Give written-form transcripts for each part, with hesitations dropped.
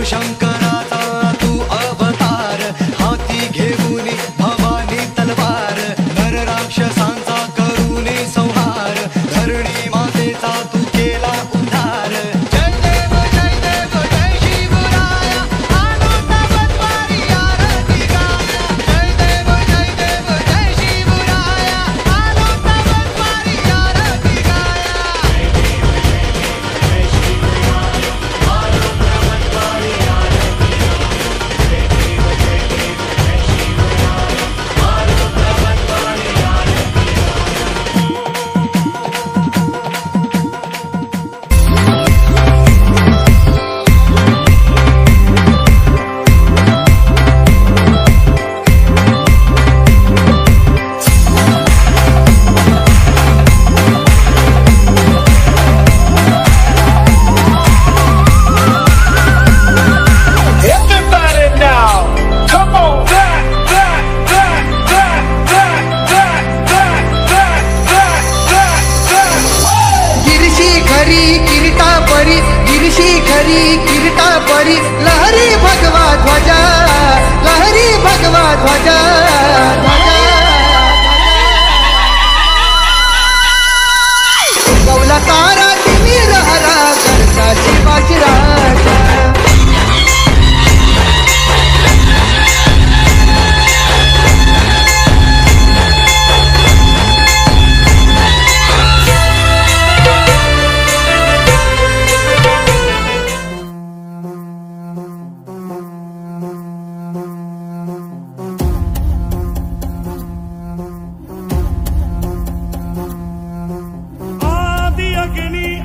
शंकराचा तू अवतार, हाती घेऊन भवानी तलवार, नर राक्षसांचा करून संहार, धरणी मातेचा तू केला उद्धार। जय देव जय देव जय शिवराया, आनंद बनवारी आरती गाया। जय देव जय देव जय शिवराया, आनंद बनवारी आरती गाया। किरीटा परी लहरी भगवा ध्वजा, लहरी भगवा ध्वजा, गौला तारा तिमिर हरा करता शिवाजी राजा।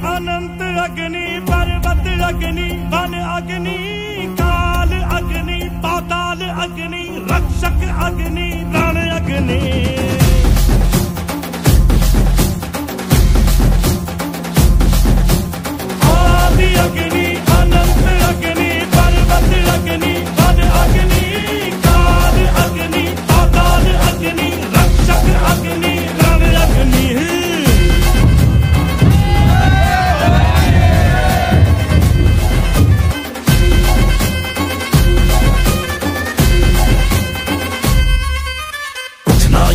अनंत अग्नि पर्वत अग्नि वन अग्नि काल अग्नि पाताल अग्नि रक्षक अग्नि रण अग्नि। आदि अग्नि अनंत अग्नि पर्वत अग्नि वन अग्नि काल अग्नि पाताल अग्नि रक्षक अग्नि रण अग्नि।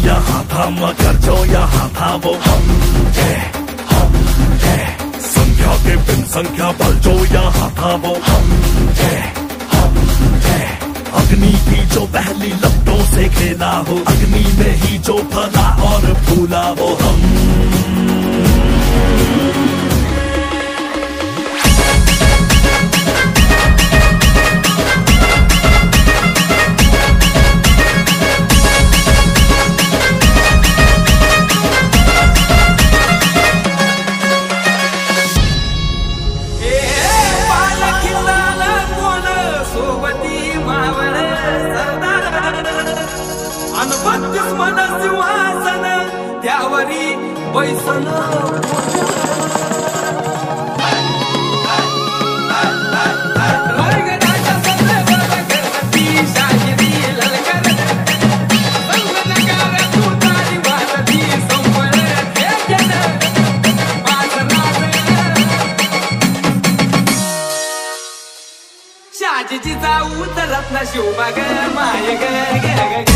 यहाँ था मगर जो यहाँ था वो हम थे, संख्या के बिन संख्या बल जो यहाँ था वो हम थे। अग्नि की जो पहली लपटों से खेला हो, अग्नि में ही जो फला और फूला वो हम। मन सिंहासन त्यावरी बैसन शाजीचा उतरत ना शिवबा ग माय ग ग ग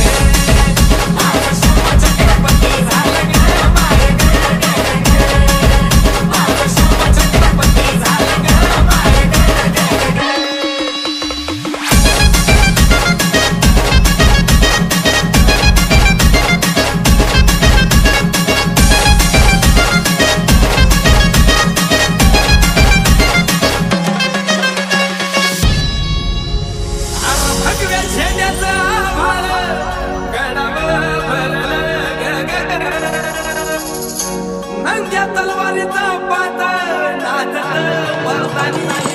तलवारीचा पाता नाचत वरदानी